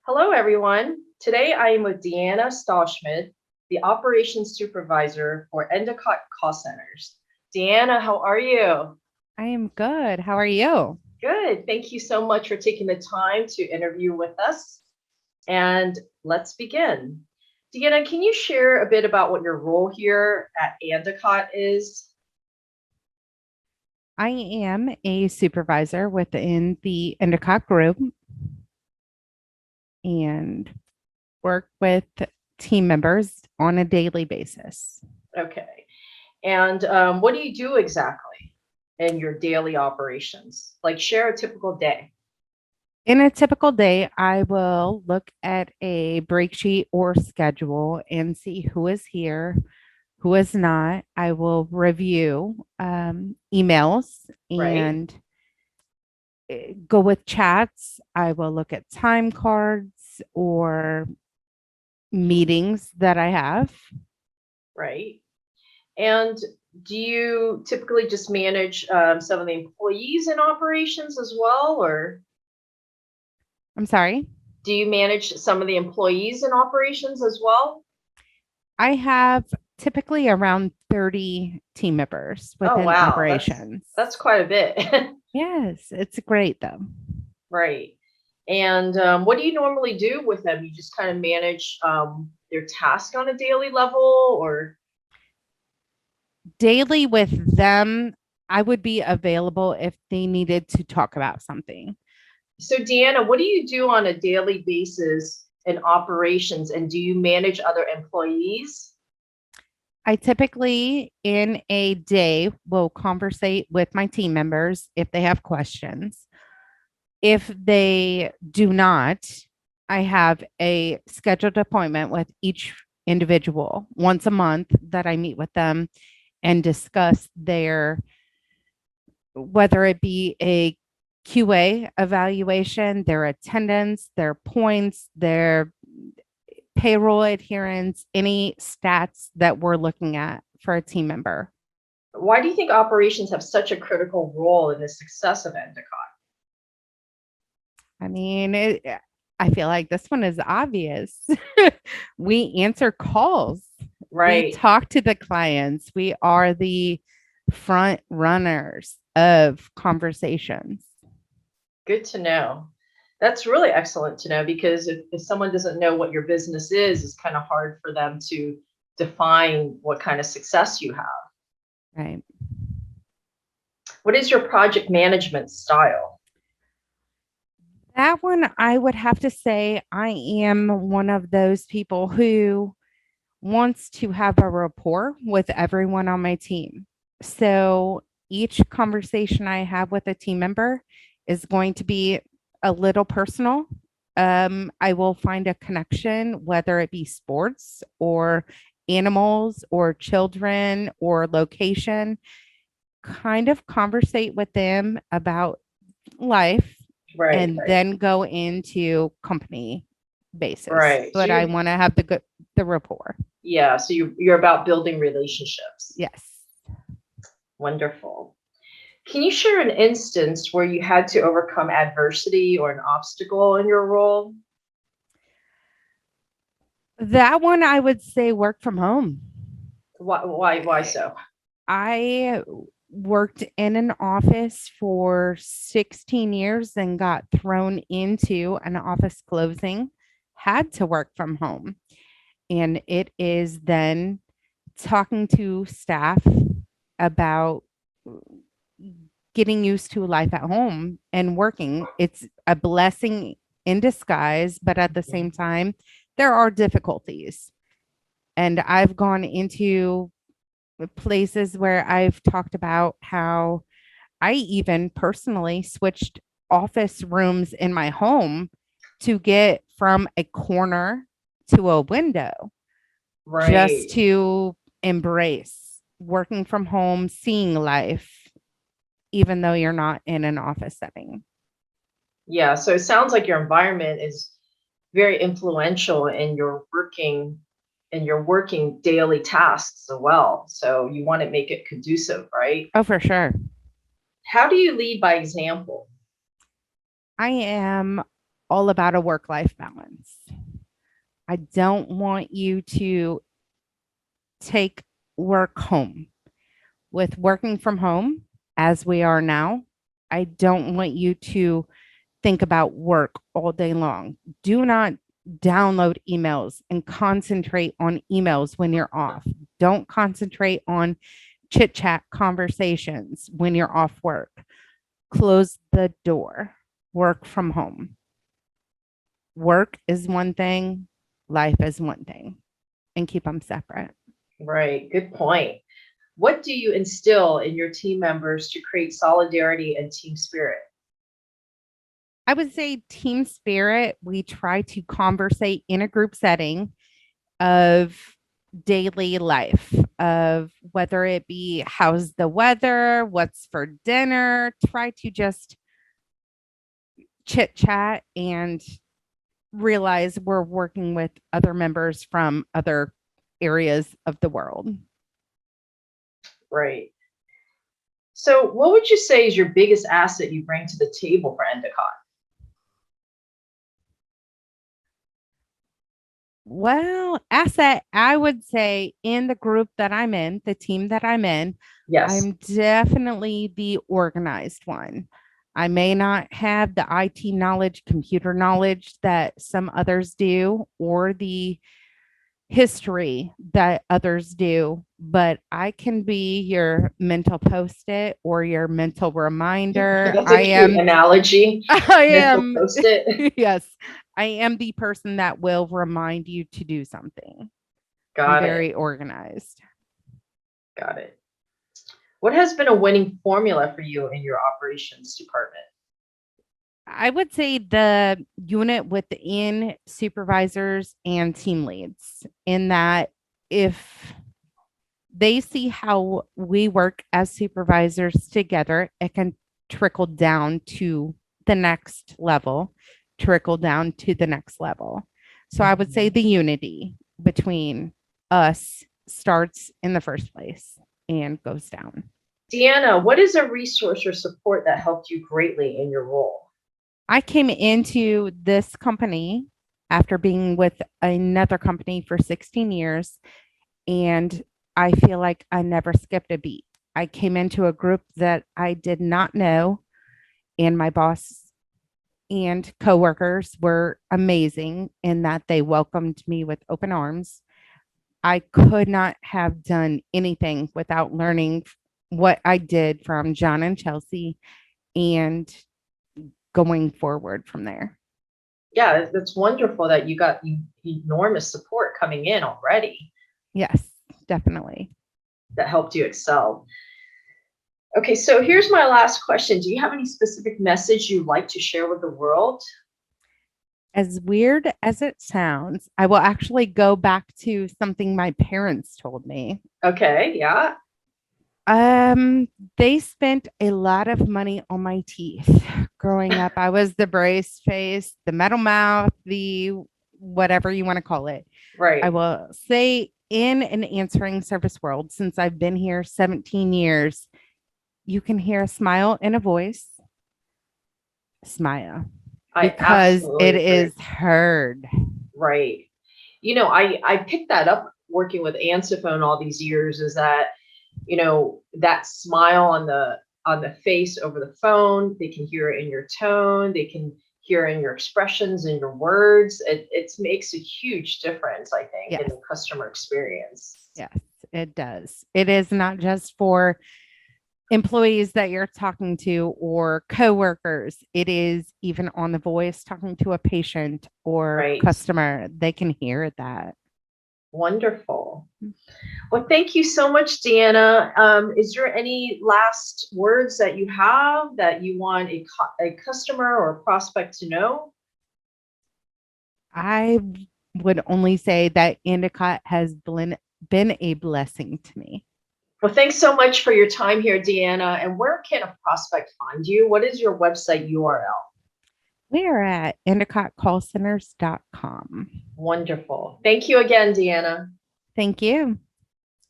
Hello, everyone. Today I am with Deanna Stahlschmidt, the Operations Supervisor for Endicott Call Centers. Deanna, how are you? I am good. How are you? Good. Thank you so much for taking the time to interview with us. And let's begin. Deanna, can you share a bit about what your role here at Endicott is? I am a supervisor within the Endicott group and work with team members on a daily basis. Okay. And what do you do exactly in your daily operations? Like, share a typical day. In a typical day, I will look at a break sheet or schedule and see who is here, who is not. I will review emails Right? and go with chats. I will look at time cards or meetings that I have. Right? And do you typically just manage some of the employees in operations as well, or I'm sorry. do you manage some of the employees in operations as well? I have typically around 30 team members Oh, within wow, operations. that's quite a bit. Yes, it's great though. Right. And what do you normally do with them? You just kind of manage their task on a daily level, or Daily with them, I would be available if they needed to talk about something. so Deanna, what do you do on a daily basis in operations, and do you manage other employees? I typically in a day will conversate with my team members if they have questions. If they do not, I have a scheduled appointment with each individual once a month that I meet with them and discuss their, whether it be a QA evaluation, their attendance, their points, their payroll adherence, any stats that we're looking at for a team member. Why do you think operations have such a critical role in the success of Endicott? I mean, I feel like this one is obvious. We answer calls, we Right. talk to the clients, we are the front runners of conversations. Good to know. That's really excellent to know because if someone doesn't know what your business is, it's kind of hard for them to define what kind of success you have. Right. What is your project management style? That one, I would have to say, I am one of those people who wants to have a rapport with everyone on my team. So each conversation I have with a team member is going to be a little personal. I will find a connection, whether it be sports or animals or children or location, kind of conversate with them about life Right, and right, then go into company basis. right. So But I you're, want to have the rapport. yeah, so you're about building relationships. Yes. Wonderful. Can you share an instance where you had to overcome adversity or an obstacle in your role? That one I would say work from home. Why so? I worked in an office for 16 years and got thrown into an office closing, had to work from home. And it is then talking to staff about getting used to life at home and working. It's a blessing in disguise, but at the same time, there are difficulties. And I've gone into places where I've talked about how I even personally switched office rooms in my home to get from a corner to a window just Right. to embrace working from home, seeing life, even though you're not in an office setting. Yeah, so it sounds like your environment is very influential in your working daily tasks as well. So you want to make it conducive, right? Oh, for sure. How do you lead by example? I am all about a work-life balance. I don't want you to take work home. With working from home, as we are now, I don't want you to think about work all day long. Do not download emails and concentrate on emails when you're off. Don't concentrate on chit chat conversations when you're off work. Close the door. Work from home. Work is one thing, life is one thing, and keep them separate. Right. Good point. What do you instill in your team members to create solidarity and team spirit? I would say team spirit. We try to conversate in a group setting of daily life, of whether it be how's the weather, what's for dinner, try to just chit chat and realize we're working with other members from other areas of the world. Right. So, what would you say is your biggest asset you bring to the table for Endicott? Well, asset, I would say in the group that I'm in, the team that I'm in, Yes. I'm definitely the organized one. I may not have the IT knowledge, computer knowledge that some others do, or the history that others do, but I can be your mental post-it or your mental reminder. That's a cute analogy. I Mental am, post-it. yes, I am the person that will remind you to do something. I'm Got it. very organized. Got it. What has been a winning formula for you in your operations department? I would say the unit within supervisors and team leads, in that if they see how we work as supervisors together, it can trickle down to the next level, trickle down to the next level. So I would say Mhm. the unity between us starts in the first place and goes down. Deanna, what is a resource or support that helped you greatly in your role? I came into this company after being with another company for 16 years, and I feel like I never skipped a beat. I came into a group that I did not know, and my boss and coworkers were amazing in that they welcomed me with open arms. I could not have done anything without learning what I did from John and Chelsea and going forward from there. Yeah, that's wonderful that you got enormous support coming in already Yes, definitely. that helped you excel. Okay, so here's my last question. Do you have any specific message you'd like to share with the world? As weird as it sounds, I will actually go back to something my parents told me. Okay, yeah, They spent a lot of money on my teeth. Growing up, I was the brace face, the metal mouth, the whatever you want to call it. I right. will say in an answering service world, since I've been here 17 years, you can hear a smile in a voice, smile, I because absolutely it agree. is heard. Right. I picked that up working with Answerphone all these years is that, that smile on the face over the phone, they can hear it in your tone, they can hear in your expressions and your words. It makes a huge difference, I think, in Yes, the customer experience. yes, it does. It is not just for employees that you're talking to or coworkers. It is even on the voice talking to a patient or Right. customer. They can hear that. Wonderful. Well, thank you so much, Deanna. Is there any last words that you have that you want a customer or a prospect to know? I would only say that Endicott has been a blessing to me. Well, thanks so much for your time here, Deanna. And where can a prospect find you? What is your website URL? We are at EndicottCallCenters.com. Wonderful. Thank you again, Deanna. Thank you.